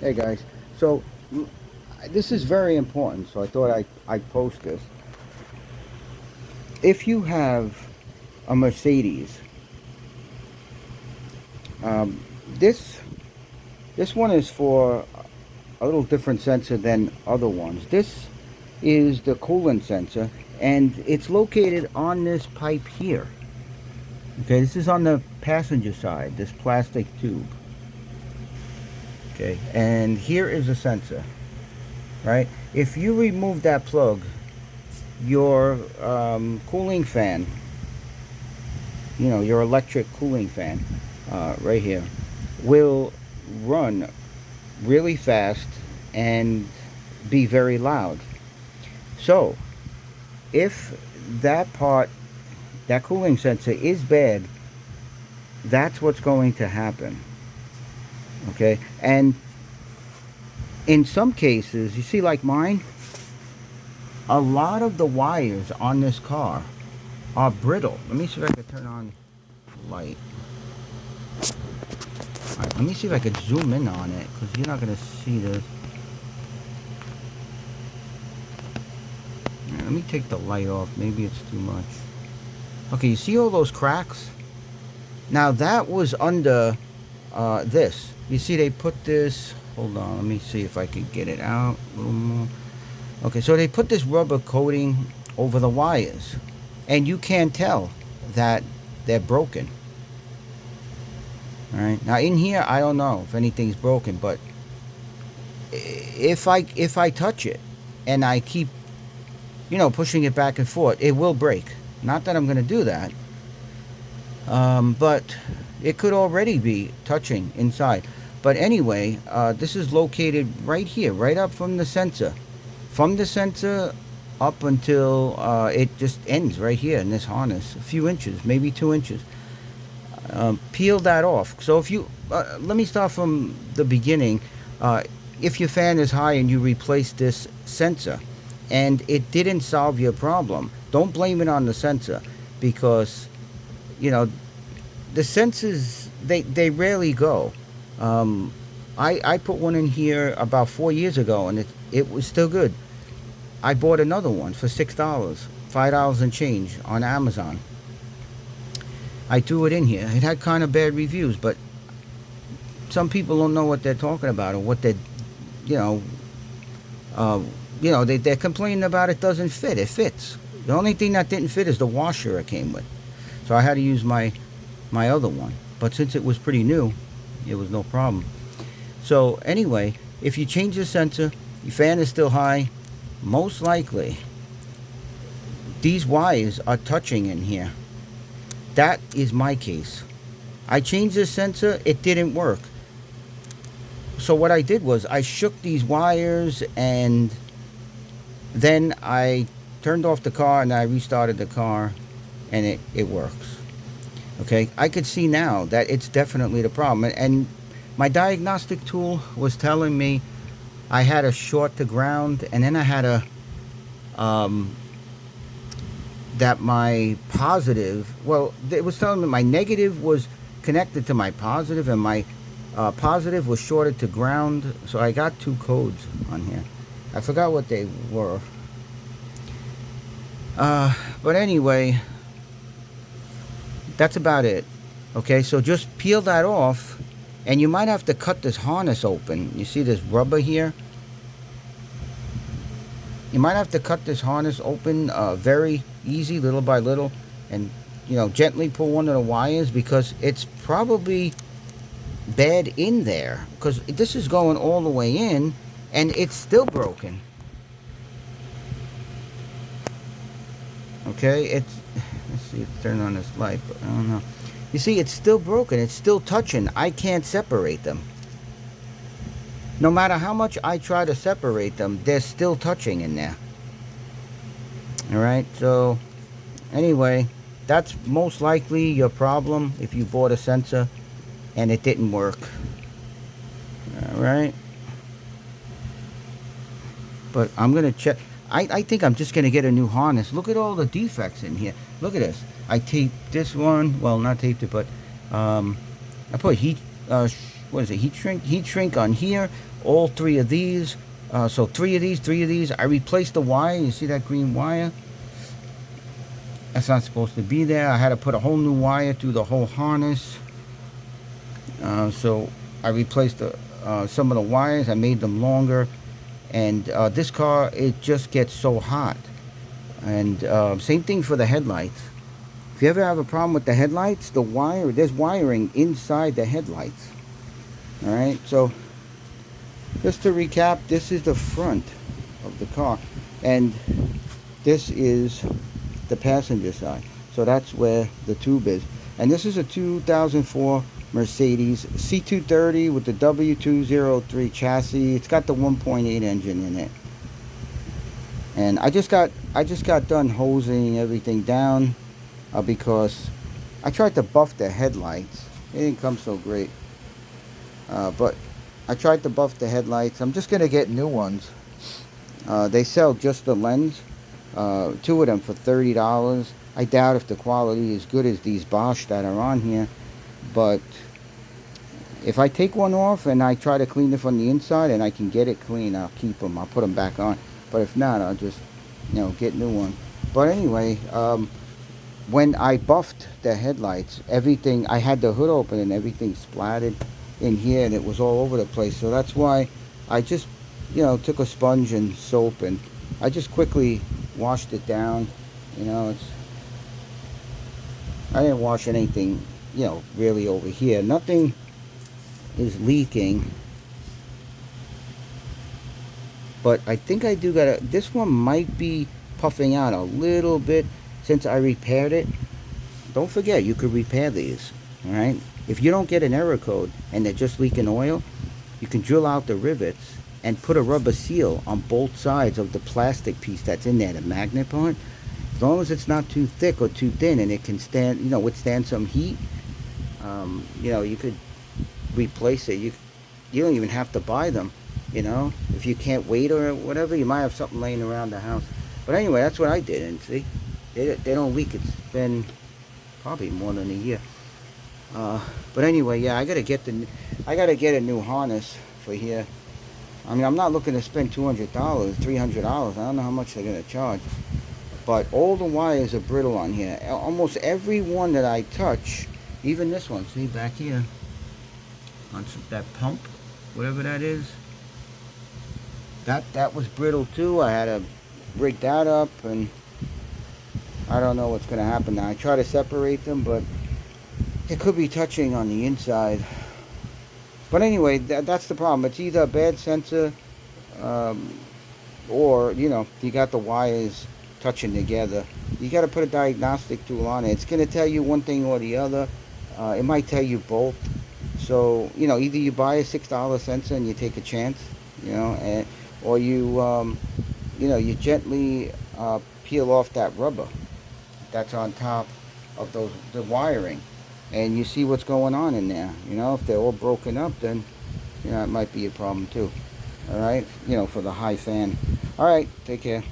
Hey guys, so this is very important, so I thought I'd post this. If you have a Mercedes, um, this this one is for a little different sensor than other ones. This is the coolant sensor, and it's located on this pipe here. Okay, this is on the passenger side, this plastic tube. Okay, and here is the sensor, right? If you remove that plug, your cooling fan, your electric cooling fan, right here, will run really fast and be very loud. So if that part, that cooling sensor is bad, that's what's going to happen. Okay, and in some cases, you see, like mine, a lot of the wires on this car are brittle. Let me see if I can turn on the light. Alright, let me see if I could zoom in on it, because you're not going to see this. Right, let me take the light off. Maybe it's too much. Okay, you see all those cracks? Now that was under this. You see they put this, hold on, let me see if I could get it out a little more. Okay, so they put this rubber coating over the wires, and you can't tell that they're broken. All right, now in here I don't know if anything's broken, but if I touch it and I keep pushing it back and forth, it will break. Not that I'm going to do that, but it could already be touching inside. But anyway, this is located right here, right up from the sensor. From the sensor up until it just ends right here in this harness. A few inches, maybe 2 inches. Peel that off. So if you, let me start from the beginning. If your fan is high and you replace this sensor and it didn't solve your problem, don't blame it on the sensor, because the sensors, they rarely go. I put one in here about 4 years ago, and it was still good. I bought another one for $6, $5 and change on Amazon. I threw it in here. It had kind of bad reviews, but some people don't know what they're talking about, or what they're, they're complaining about it doesn't fit. It fits. The only thing that didn't fit is the washer it came with. So I had to use my other one. But since it was pretty new, it was no problem. So anyway, if you change the sensor, your fan is still high, most likely these wires are touching in here. That is my case. I changed the sensor, it didn't work. So what I did was I shook these wires, and then I turned off the car and I restarted the car, and it works. Okay, I could see now that it's definitely the problem. And my diagnostic tool was telling me I had a short to ground, and then I had a that my positive, well, it was telling me my negative was connected to my positive, and my positive was shorted to ground. So I got two codes on here. I forgot what they were. But anyway, that's about it. Okay, so just peel that off, and you might have to cut this harness open. You see this rubber here? You might have to cut this harness open very easy, little by little, and gently pull one of the wires, because it's probably bad in there, because this is going all the way in and it's still broken. Okay, let's see, it's turn on this light, but I don't know. You see, it's still broken, it's still touching. I can't separate them. No matter how much I try to separate them, they're still touching in there. Alright, so anyway, that's most likely your problem if you bought a sensor and it didn't work. Alright, but I'm gonna check. I think I'm just gonna get a new harness. Look at all the defects in here. Look at this. I taped this one, well, not taped it, but I put heat what is it, heat shrink on here, all three of these. So three of these. I replaced the wire. You see that green wire? That's not supposed to be there. I had to put a whole new wire through the whole harness. So I replaced some of the wires. I made them longer. And this car, it just gets so hot. And same thing for the headlights. If you ever have a problem with the headlights, there's wiring inside the headlights. Alright, so just to recap, this is the front of the car. And this is the passenger side. So that's where the tube is. And this is a 2004 Mercedes C230 with the w203 chassis. It's got the 1.8 engine in it. And I just got done hosing everything down because I tried to buff the headlights. It didn't come so great. But I tried to buff the headlights. I'm just gonna get new ones. They sell just the lens, two of them for $30. I doubt if the quality is good as these Bosch that are on here, but if I take one off and I try to clean it from the inside and I can get it clean, I'll keep them. I'll put them back on. But if not, I'll just, get new one. But anyway, when I buffed the headlights, everything, I had the hood open and everything splattered in here and it was all over the place. So that's why I just, took a sponge and soap and I just quickly washed it down. I didn't wash anything, really over here. Nothing is leaking. But I think I do got this one might be puffing out a little bit since I repaired it. Don't forget, you could repair these, alright? If you don't get an error code and they're just leaking oil, you can drill out the rivets and put a rubber seal on both sides of the plastic piece that's in there, the magnet part. As long as it's not too thick or too thin and it can stand, withstand some heat, you could replace it. You don't even have to buy them, if you can't wait or whatever. You might have something laying around the house. But anyway, that's what I did, and see, they don't leak. It's been probably more than a year. But anyway, yeah, I gotta get a new harness for here. I mean, I'm not looking to spend $200, $300. I don't know how much they're gonna charge. But all the wires are brittle on here. Almost every one that I touch, even this one, see back here, on that pump, whatever that is, that was brittle too. I had to rig that up, and I don't know what's going to happen now. I try to separate them, but it could be touching on the inside. But anyway, that's the problem. It's either a bad sensor, or you got the wires touching together. You got to put a diagnostic tool on it. It's going to tell you one thing or the other. It might tell you both. So either you buy a $6 sensor and you take a chance, or you you gently peel off that rubber that's on top of the wiring, and you see what's going on in there. If they're all broken up, then it might be a problem too. All right, for the high fan. All right, take care.